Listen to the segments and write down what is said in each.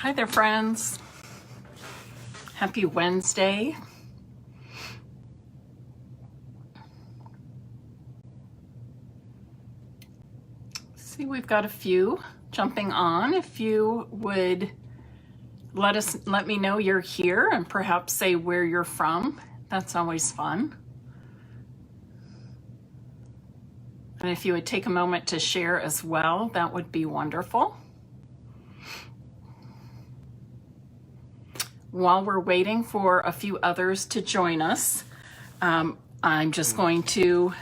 Hi there, friends. Happy Wednesday. See, we've got a few jumping on. If you would let me know you're here and perhaps say where you're from. That's always fun. And if you would take a moment to share as well, that would be wonderful. While we're waiting for a few others to join us, I'm just going to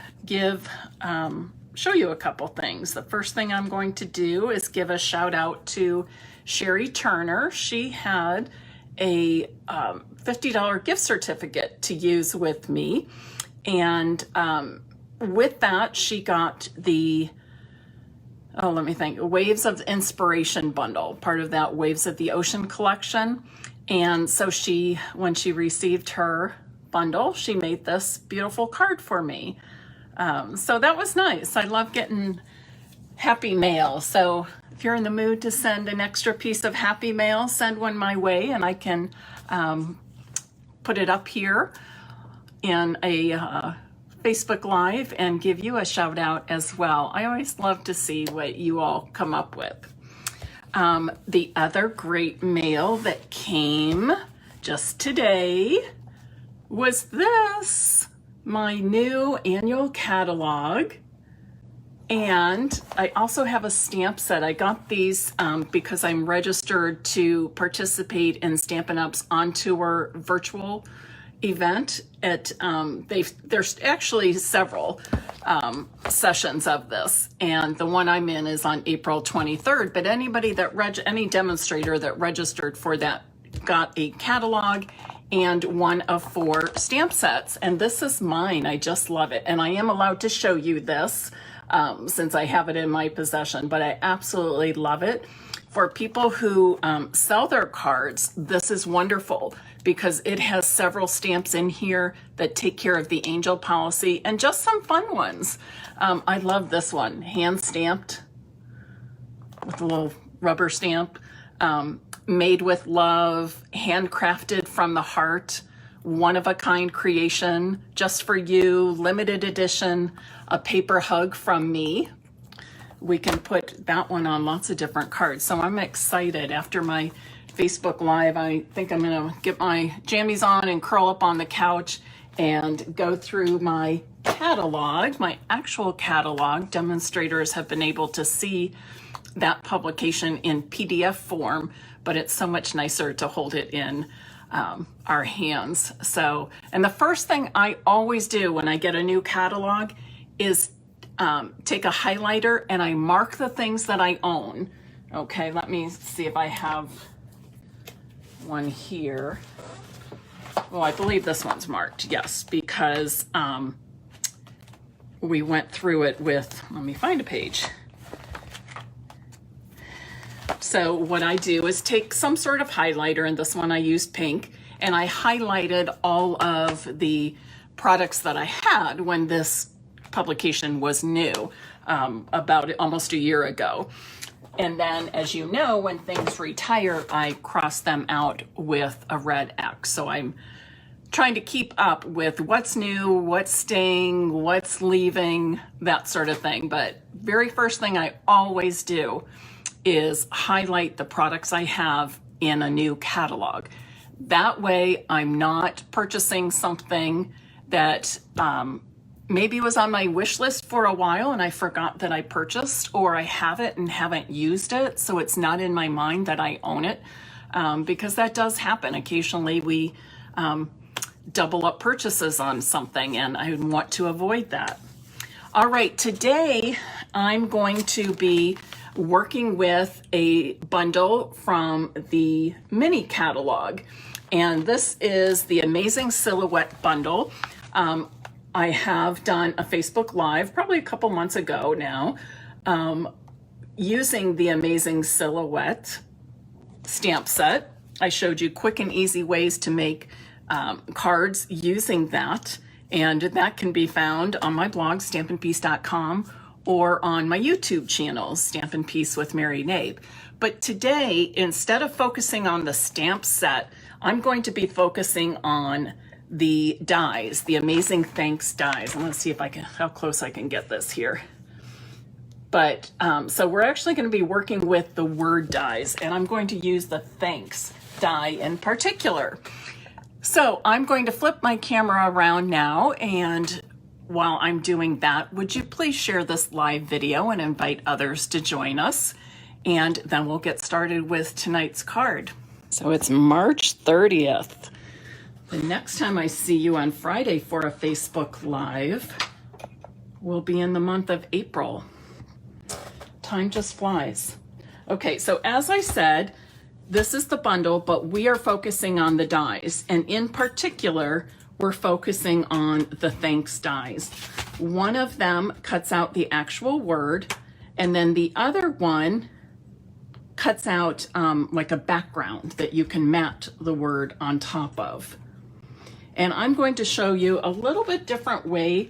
show you a couple things. The first thing I'm going to do is give a shout out to Sherry Turner. She had a $50 gift certificate to use with me. And with that, she got the Waves of Inspiration bundle, part of that Waves of the Ocean collection. And so when she received her bundle, she made this beautiful card for me. So that was nice. I love getting happy mail. So if you're in the mood to send an extra piece of happy mail, send one my way and I can put it up here in a Facebook Live and give you a shout out as well. I always love to see what you all come up with. The other great mail that came just today was this, my new annual catalog. And I also have a stamp set. I got these because I'm registered to participate in Stampin' Up's On Tour virtual event. There's actually several sessions of this, and the one I'm in is on April 23rd. But any demonstrator that registered for that got a catalog and one of 4 stamp sets. And this is mine. I just love it, and I am allowed to show you this since I have it in my possession. But I absolutely love it. For people who sell their cards, this is wonderful because it has several stamps in here that take care of the angel policy and just some fun ones. I love this one, hand stamped with a little rubber stamp, made with love, handcrafted from the heart, one-of-a-kind creation, just for you, limited edition, a paper hug from me. We can put that one on lots of different cards. So I'm excited. After my Facebook Live, I think I'm gonna get my jammies on and curl up on the couch and go through my catalog, my actual catalog. Demonstrators have been able to see that publication in PDF form, but it's so much nicer to hold it in our hands. So, and the first thing I always do when I get a new catalog is take a highlighter and I mark the things that I own. Okay, let me see if I have one here. Well, I believe this one's marked, yes, because we went through it with, let me find a page. So what I do is take some sort of highlighter, and this one I used pink, and I highlighted all of the products that I had when this publication was new, about almost a year ago. And then, as you know, when things retire, I cross them out with a red X. So I'm trying to keep up with what's new, what's staying, what's leaving, that sort of thing. But very first thing I always do is highlight the products I have in a new catalog. That way I'm not purchasing something that maybe was on my wish list for a while and I forgot that I purchased, or I have it and haven't used it, so it's not in my mind that I own it, because that does happen. Occasionally we double up purchases on something, and I want to avoid that. All right, today I'm going to be working with a bundle from the mini catalog, and this is the Amazing Silhouette bundle. I have done a Facebook Live probably a couple months ago now, using the Amazing Silhouette stamp set. I showed you quick and easy ways to make cards using that, and that can be found on my blog, stampinpeace.com, or on my YouTube channel, Stampin' Peace with Mary Knabe. But today, instead of focusing on the stamp set, I'm going to be focusing on the dies, the Amazing Thanks dies. And let's see if I can, how close I can get this here. But so we're actually going to be working with the word dies, and I'm going to use the thanks die in particular. So I'm going to flip my camera around now, and while I'm doing that, would you please share this live video and invite others to join us? And then we'll get started with tonight's card. So it's March 30th. The next time I see you on Friday for a Facebook Live will be in the month of April. Time just flies. Okay, so as I said, this is the bundle, but we are focusing on the dies. And in particular, we're focusing on the thanks dies. One of them cuts out the actual word, and then the other one cuts out like a background that you can mat the word on top of. And I'm going to show you a little bit different way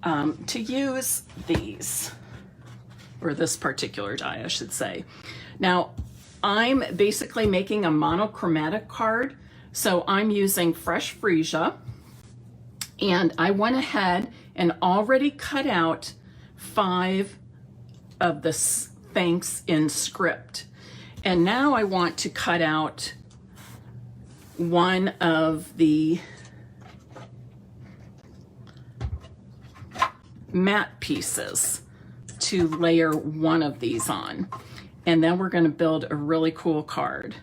to use these, or this particular die, I should say. Now, I'm basically making a monochromatic card, so I'm using fresh freesia, and I went ahead and already cut out 5 of the thanks in script. And now I want to cut out one of the matte pieces to layer one of these on. And then we're going to build a really cool card.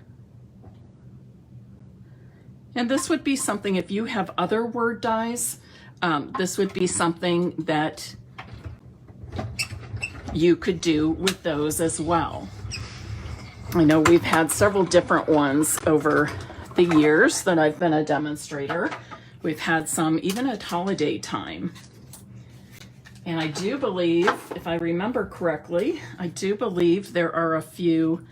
And this would be something, if you have other word dies, this would be something that you could do with those as well. I know we've had several different ones over the years that I've been a demonstrator. We've had some even at holiday time. And I do believe, if I remember correctly, I do believe there are a few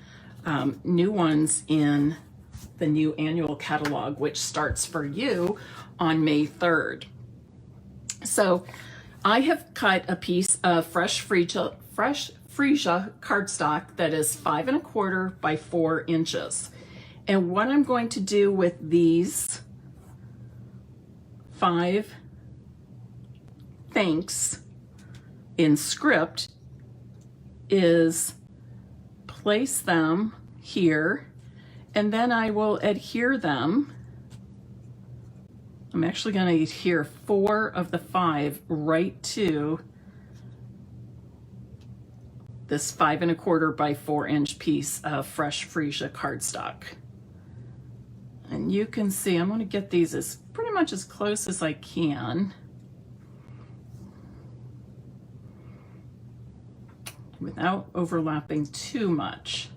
new ones in the new annual catalog, which starts for you on May 3rd. So I have cut a piece of fresh freesia cardstock that is 5 1/4 by 4 inches. And what I'm going to do with these 5 thanks in script is place them here, and then I will adhere them. I'm actually going to adhere 4 of the 5 right to this 5 1/4 by 4 inch piece of fresh freesia cardstock. And you can see I'm going to get these as pretty much as close as I can without overlapping too much.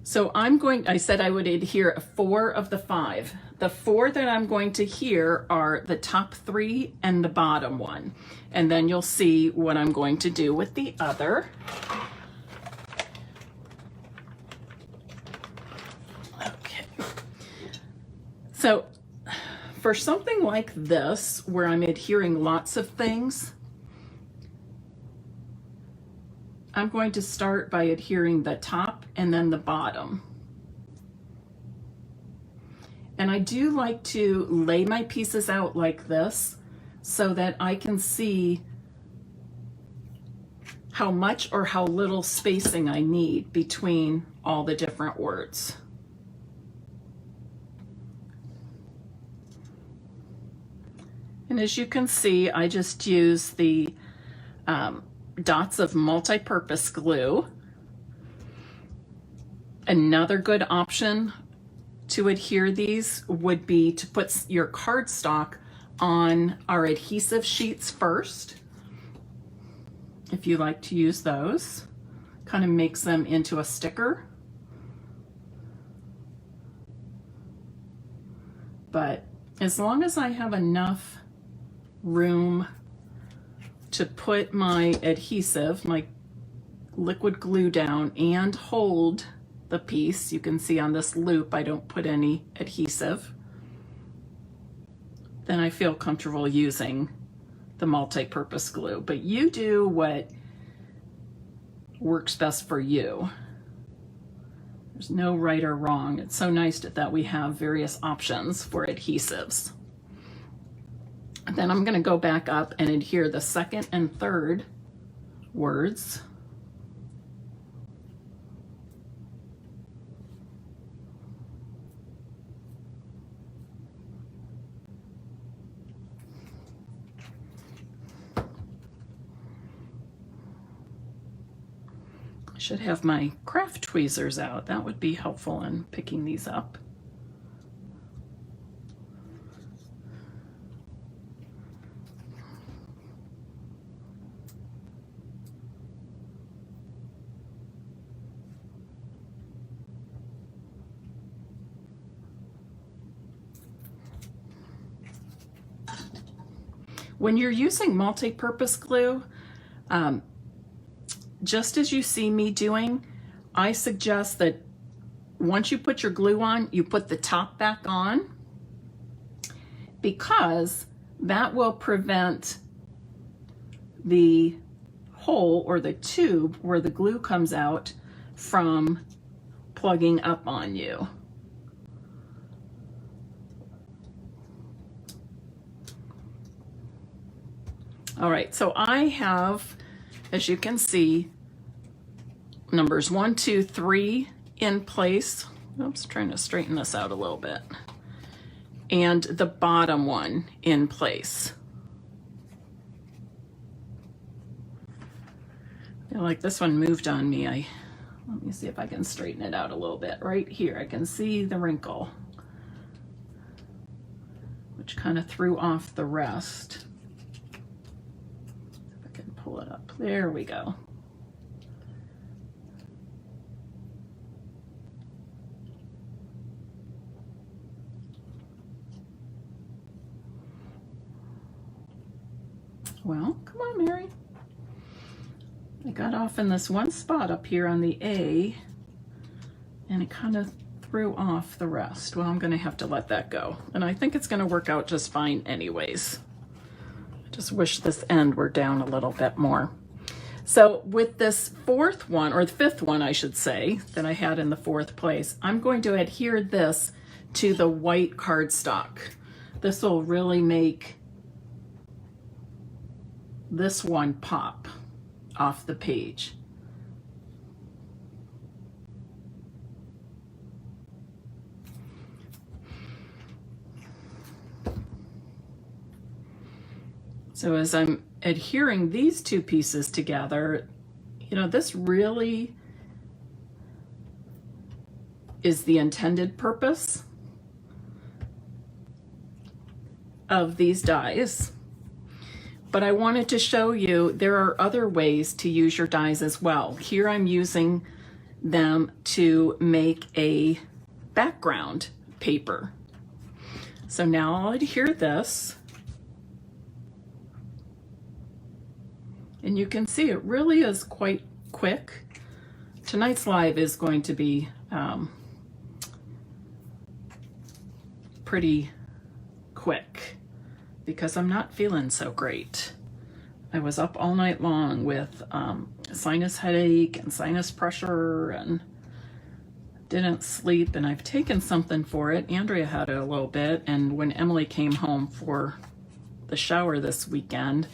So I said I would adhere 4 of the 5. The 4 that I'm going to adhere are the top 3 and the bottom one. And then you'll see what I'm going to do with the other. Okay. So for something like this, where I'm adhering lots of things, I'm going to start by adhering the top and then the bottom. And I do like to lay my pieces out like this so that I can see how much or how little spacing I need between all the different words. And as you can see, I just use the dots of multi-purpose glue. Another good option to adhere these would be to put your cardstock on our adhesive sheets first, if you like to use those. Kind of makes them into a sticker. But as long as I have enough room to put my adhesive, my liquid glue down and hold the piece. You can see on this loop I don't put any adhesive. Then I feel comfortable using the multi-purpose glue, but you do what works best for you. There's no right or wrong. It's so nice that we have various options for adhesives. And then I'm going to go back up and adhere the second and third words. Should have my craft tweezers out. That would be helpful in picking these up. When you're using multi-purpose glue, just as you see me doing, I suggest that once you put your glue on, you put the top back on, because that will prevent the hole or the tube where the glue comes out from plugging up on you. All right, so I have, as you can see, numbers 1, 2, 3 in place. Oops, trying to straighten this out a little bit. And the bottom one in place. I feel like this one moved on me. Let me see if I can straighten it out a little bit. Right here, I can see the wrinkle, which kind of threw off the rest. If I can pull it up. There we go. Well, come on, Mary. I got off in this one spot up here on the A, and it kind of threw off the rest. Well, I'm going to have to let that go. And I think it's going to work out just fine anyways. I just wish this end were down a little bit more. So with this fourth one, or the fifth one, I should say, that I had in the fourth place, I'm going to adhere this to the white cardstock. This will really make this one pop off the page. So as I'm adhering these two pieces together, you know, this really is the intended purpose of these dies. But I wanted to show you there are other ways to use your dies as well. Here I'm using them to make a background paper. So now I'll adhere this. And you can see it really is quite quick. Tonight's live is going to be pretty quick, because I'm not feeling so great. I was up all night long with sinus headache and sinus pressure and didn't sleep, and I've taken something for it. Andrea had it a little bit, and when Emily came home for the shower this weekend,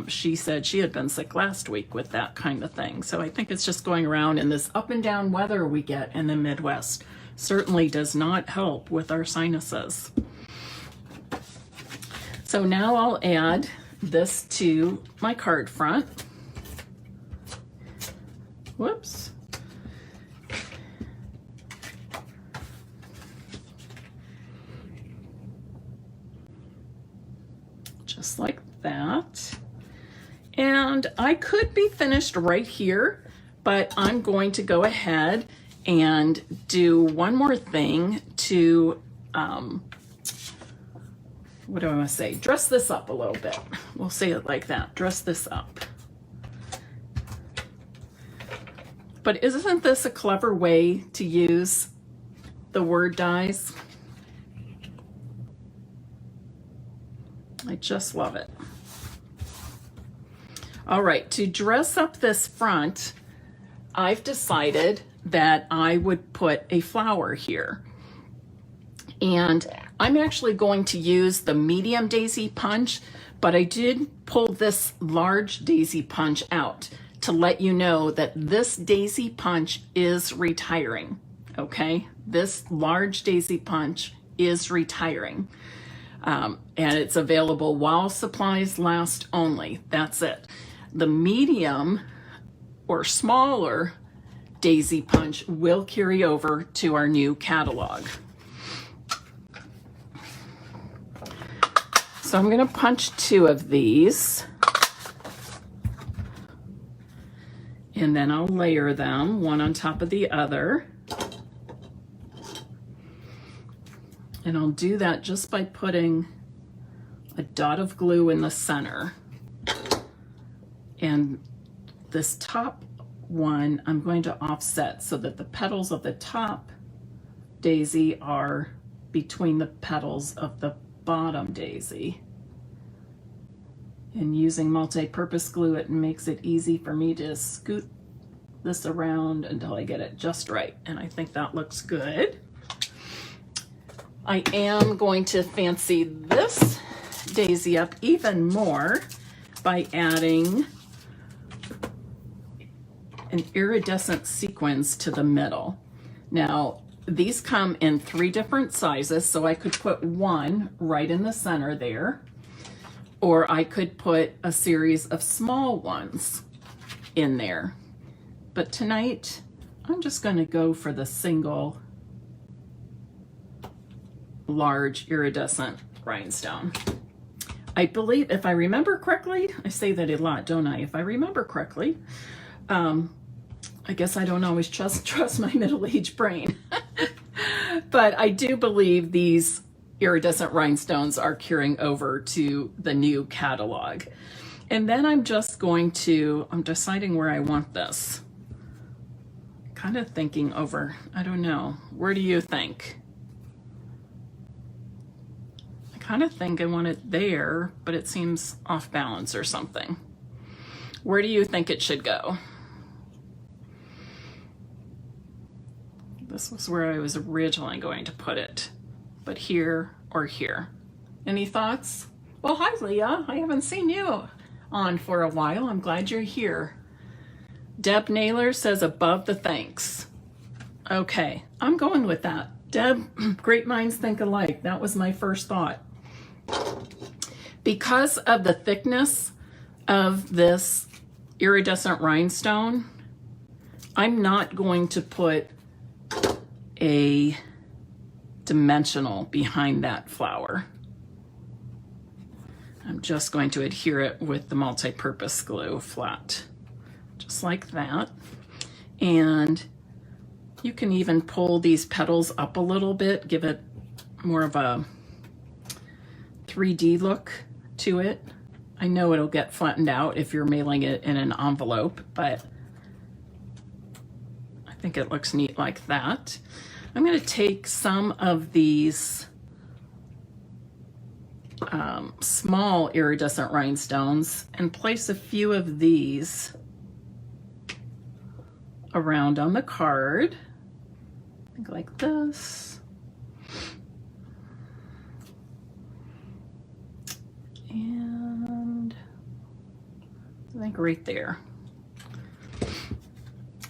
she said she had been sick last week with that kind of thing. So I think it's just going around, and this up and down weather we get in the Midwest certainly does not help with our sinuses. So now I'll add this to my card front. Whoops. Just like that. And I could be finished right here, but I'm going to go ahead and do one more thing to what do I want to say? Dress this up a little bit. We'll say it like that. Dress this up. But isn't this a clever way to use the word dies? I just love it. All right, to dress up this front, I've decided that I would put a flower here. And I'm actually going to use the medium daisy punch, but I did pull this large daisy punch out to let you know that this daisy punch is retiring, okay? This large daisy punch is retiring. And it's available while supplies last only. That's it. The medium or smaller daisy punch will carry over to our new catalog. So I'm going to punch 2 of these, and then I'll layer them one on top of the other. And I'll do that just by putting a dot of glue in the center. And this top one I'm going to offset so that the petals of the top daisy are between the petals of the bottom daisy. And using multi-purpose glue, it makes it easy for me to scoot this around until I get it just right. And I think that looks good. I am going to fancy this daisy up even more by adding an iridescent sequins to the middle. Now, these come in 3 different sizes, so I could put one right in the center there, or I could put a series of small ones in there. But tonight, I'm just going to go for the single large iridescent rhinestone. I believe, if I remember correctly, I say that a lot, don't I? If I remember correctly, I guess I don't always trust my middle-aged brain. But I do believe these iridescent rhinestones are carrying over to the new catalog. And then I'm just going to, I'm deciding where I want this. Kind of thinking over, I don't know, where do you think? I kind of think I want it there, but it seems off balance or something. Where do you think it should go? This was where I was originally going to put it, but here or here. Any thoughts? Well, hi, Leah. I haven't seen you on for a while. I'm glad you're here. Deb Naylor says above the thanks. Okay, I'm going with that. Deb, great minds think alike. That was my first thought. Because of the thickness of this iridescent rhinestone, I'm not going to put a dimensional behind that flower. I'm just going to adhere it with the multi-purpose glue flat, just like that. And you can even pull these petals up a little bit, give it more of a 3D look to it. I know it'll get flattened out if you're mailing it in an envelope, but I think it looks neat like that. I'm going to take some of these small iridescent rhinestones and place a few of these around on the card. I think like this. And I think right there.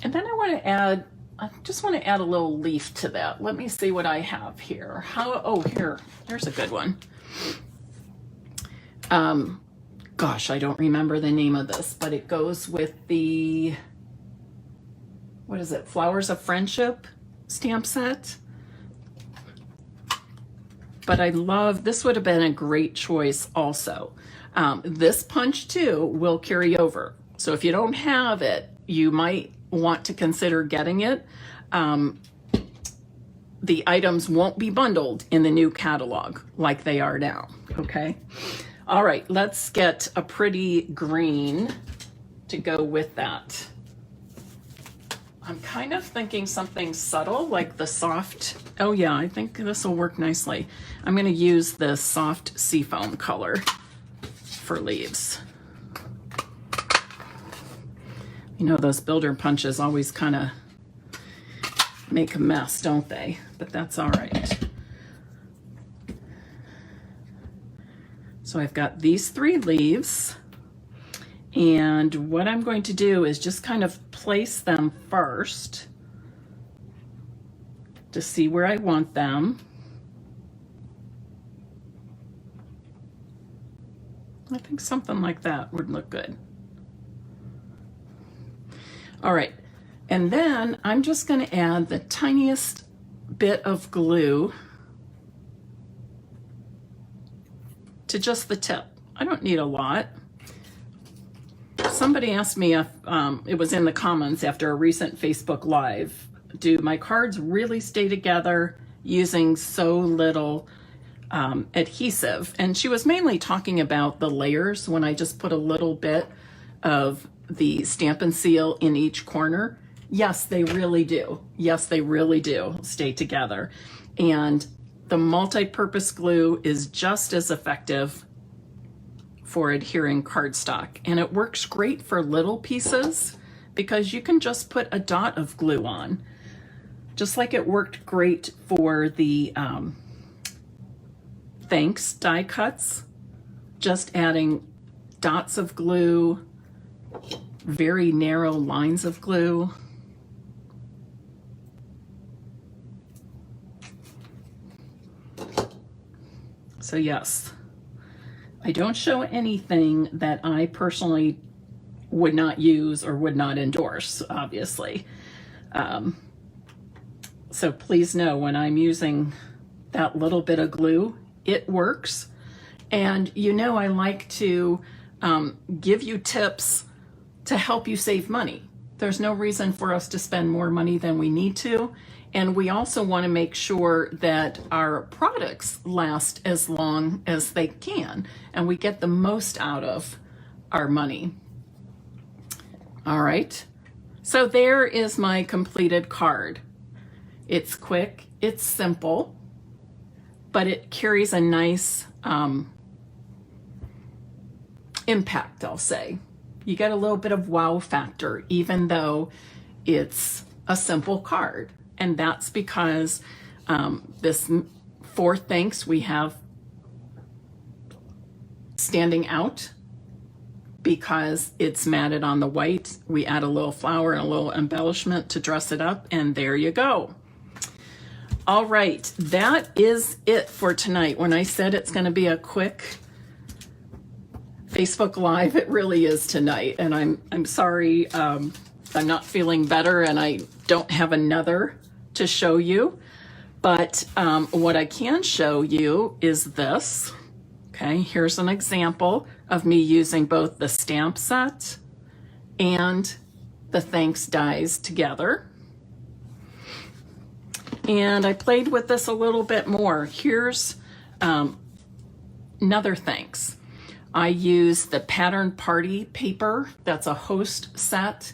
And then I just want to add a little leaf to that. Let me see what I have here. Here's a good one. Gosh, I don't remember the name of this, but it goes with the, what is it, Flowers of Friendship stamp set. But I love, this would have been a great choice also. This punch too will carry over. So if you don't have it, you might want to consider getting it. The items won't be bundled in the new catalog like they are now, okay? All right, let's get a pretty green to go with that. I'm kind of thinking something subtle like the soft, oh yeah, I think this will work nicely. I'm gonna use the soft seafoam color for leaves. You know, those builder punches always kind of make a mess, don't they? But that's all right. So I've got these 3 leaves, and what I'm going to do is just kind of place them first to see where I want them. I think something like that would look good. All right, and then I'm just going to add the tiniest bit of glue to just the tip. I don't need a lot. Somebody asked me if it was in the comments after a recent Facebook Live, do my cards really stay together using so little adhesive? And she was mainly talking about the layers when I just put a little bit of the Stampin' Seal in each corner. Yes, they really do. Yes, they really do stay together. And the multi-purpose glue is just as effective for adhering cardstock. And it works great for little pieces because you can just put a dot of glue on. Just like it worked great for the thanks die cuts, just adding dots of glue, very narrow lines of glue. So yes, I don't show anything that I personally would not use or would not endorse, obviously. So please know when I'm using that little bit of glue, it works. And you know I like to give you tips to help you save money. There's no reason for us to spend more money than we need to. And we also want to make sure that our products last as long as they can and we get the most out of our money. All right, so there is my completed card. It's quick, it's simple, but it carries a nice impact, I'll say. You get a little bit of wow factor, even though it's a simple card. And that's because this 4 thanks we have standing out because it's matted on the white. We add a little flower and a little embellishment to dress it up, and there you go. All right, that is it for tonight. When I said it's going to be a quick Facebook Live, it really is tonight. And I'm sorry, I'm not feeling better and I don't have another to show you. But what I can show you is this. Okay, here's an example of me using both the stamp set and the thanks dies together. And I played with this a little bit more. Here's another thanks. I use the Pattern Party paper. That's a host set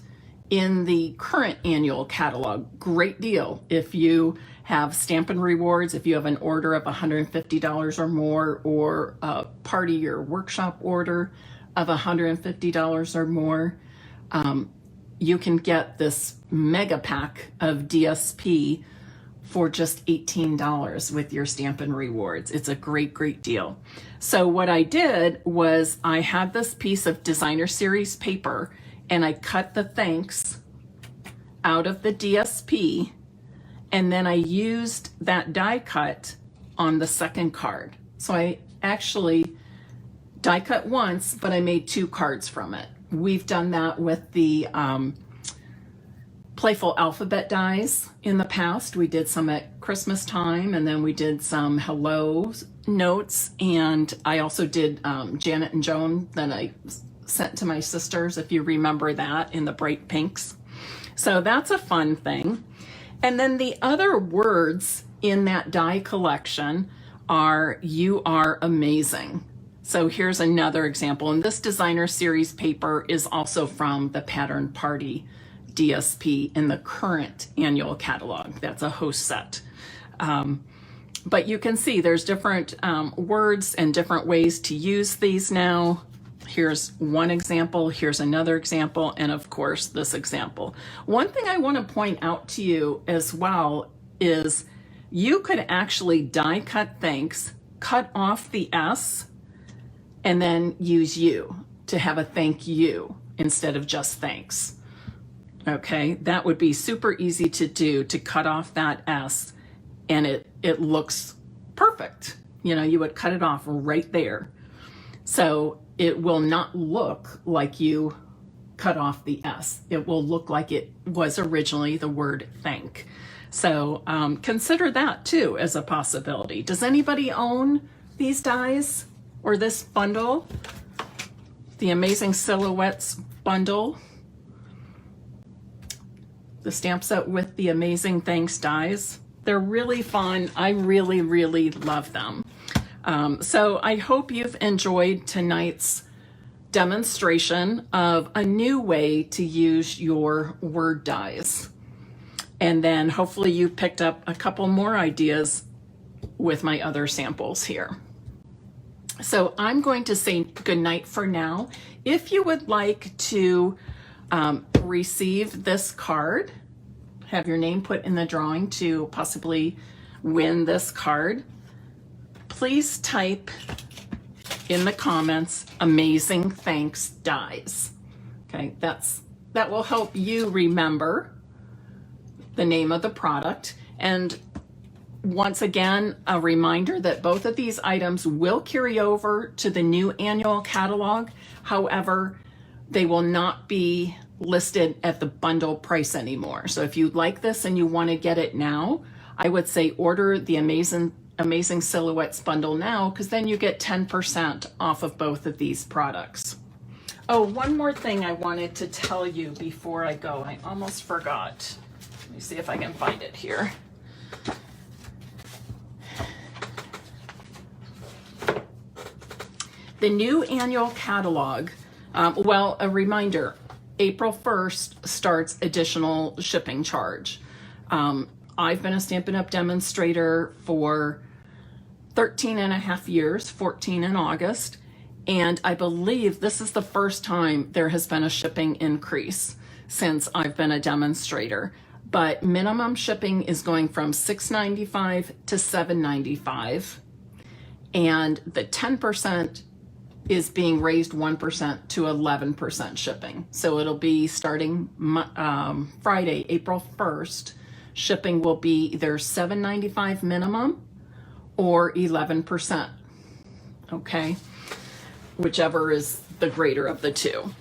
in the current annual catalog. Great deal if you have Stampin' Rewards, if you have an order of $150 or more, or a party or workshop order of $150 or more. You can get this mega pack of DSP for just $18 with your Stampin' Rewards. It's a great, great deal. So what I did was I had this piece of Designer Series paper and I cut the thanks out of the DSP, and then I used that die cut on the second card. So I actually die cut once, but I made 2 cards from it. We've done that with the Playful Alphabet dies in the past. We did some at Christmas time, and then we did some hello notes, and I also did Janet and Joan that I sent to my sisters, if you remember that, in the bright pinks. So that's a fun thing. And then the other words in that die collection are "You are amazing." So here's another example, and this Designer Series paper is also from the Pattern Party DSP in the current annual catalog. That's a host set. But you can see there's different words and different ways to use these now. Here's one example, here's another example, and of course this example. One thing I want to point out to you as well is you could actually die cut thanks, cut off the S, and then use you to have a thank you instead of just thanks. Okay, that would be super easy to do, to cut off that S, and it looks perfect. You know, you would cut it off right there. So it will not look like you cut off the S. It will look like it was originally the word thank. So consider that too as a possibility. Does anybody own these dies or this bundle? The Amazing Silhouettes bundle. The stamp set with the Amazing Thanks dies. They're really fun. I really, really love them. So I hope you've enjoyed tonight's demonstration of a new way to use your word dies. And then hopefully you picked up a couple more ideas with my other samples here. So I'm going to say goodnight for now. If you would like to receive this card, have your name put in the drawing to possibly win this card, please type in the comments, Amazing Thanks Dies. Okay, that will help you remember the name of the product. And once again, a reminder that both of these items will carry over to the new annual catalog. However, they will not be listed at the bundle price anymore. So if you like this and you want to get it now, I would say order the Amazing Silhouettes bundle now, because then you get 10% off of both of these products. Oh, one more thing I wanted to tell you before I go. I almost forgot. Let me see if I can find it here. The new annual catalog, well, a reminder, April 1st starts additional shipping charge. I've been a Stampin' Up! Demonstrator for 13 and a half years, 14 in August, and I believe this is the first time there has been a shipping increase since I've been a demonstrator. But minimum shipping is going from $6.95 to $7.95, and the 10% is being raised 1% to 11% shipping. So it'll be starting Friday, April 1st. Shipping will be either $7.95 minimum or 11%. Okay, whichever is the greater of the two.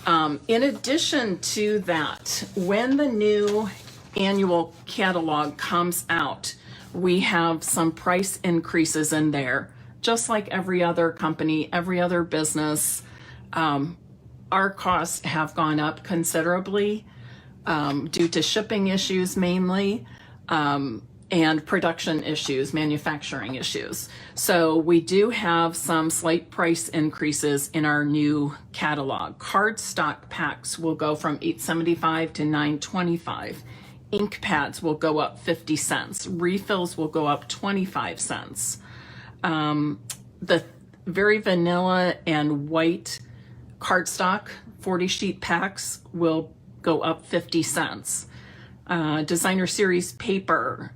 In addition to that, when the new annual catalog comes out, we have some price increases in there. Just like every other company, every other business, our costs have gone up considerably due to shipping issues mainly, and production issues, manufacturing issues. So we do have some slight price increases in our new catalog. Cardstock packs will go from $8.75 to $9.25. Ink pads will go up 50 cents. Refills will go up 25 cents. The very vanilla and white cardstock 40 sheet packs will go up 50 cents. Designer series paper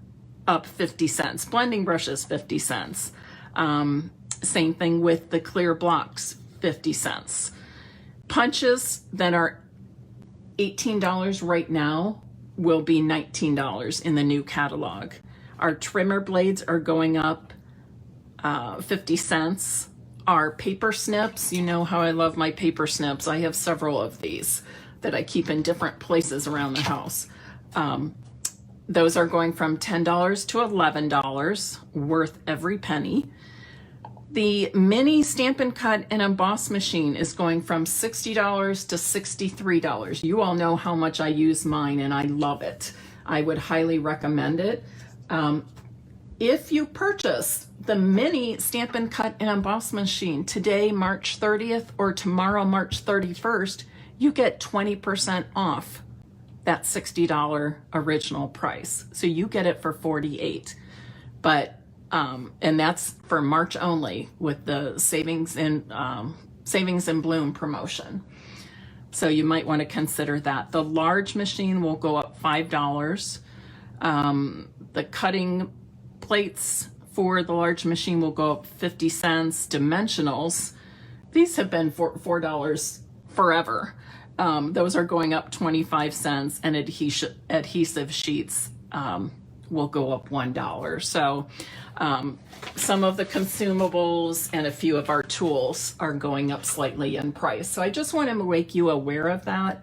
up 50 cents. Blending brushes 50 cents. Same thing with the clear blocks, 50 cents. Punches that are $18 right now will be $19 in the new catalog. Our trimmer blades are going up 50 cents. Our paper snips, you know how I love my paper snips. I have several of these that I keep in different places around the house. Those are going from $10 to $11, worth every penny. The mini Stampin' Cut and Emboss machine is going from $60 to $63. You all know how much I use mine and I love it. I would highly recommend it. If you purchase the mini Stampin' Cut and Emboss machine today, March 30th, or tomorrow, March 31st, you get 20% off that $60 original price. So you get it for $48. But and that's for March only, with the savings in Savings and Bloom promotion. So you might want to consider that. The large machine will go up $5. The cutting plates for the large machine will go up 50 cents. Dimensionals, these have been $4 forever. Those are going up 25 cents, and adhesive sheets will go up $1. So some of the consumables and a few of our tools are going up slightly in price. So I just want to make you aware of that.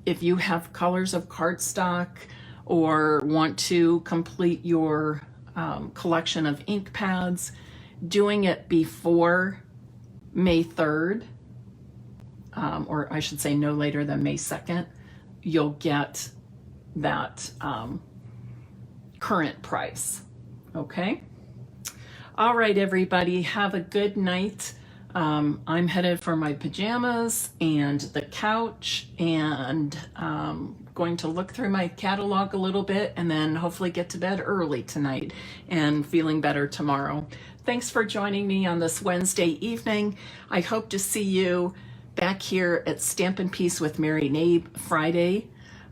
If you have colors of cardstock or want to complete your collection of ink pads, doing it before May 3rd, or I should say no later than May 2nd, you'll get that current price. Okay? All right, everybody, have a good night. I'm headed for my pajamas and the couch, and going to look through my catalog a little bit, and then hopefully get to bed early tonight and feeling better tomorrow. Thanks for joining me on this Wednesday evening. I hope to see you back here at Stampin' Peace with Mary Knabe Friday.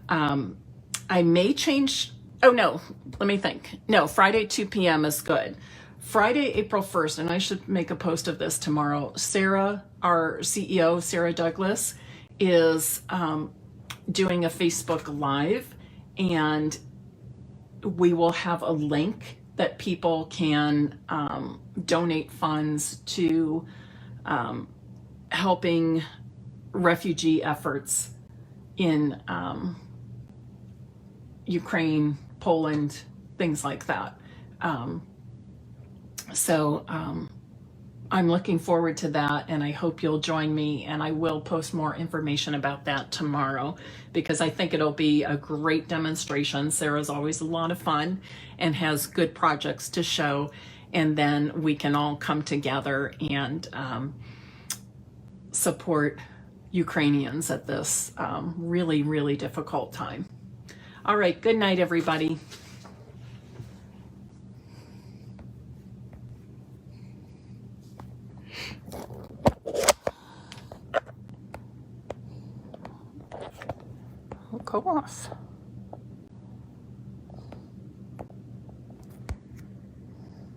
I may change, oh no, let me think. No, Friday 2 p.m. is good. Friday, April 1st, and I should make a post of this tomorrow, Sarah, our CEO, Sarah Douglas, is doing a Facebook Live, and we will have a link that people can donate funds to helping refugee efforts in Ukraine, Poland, things like that. So I'm looking forward to that, and I hope you'll join me, and I will post more information about that tomorrow, because I think it'll be a great demonstration. Sarah's always a lot of fun and has good projects to show, and then we can all come together and support Ukrainians at this really, really difficult time. All right, good night, everybody. Go off.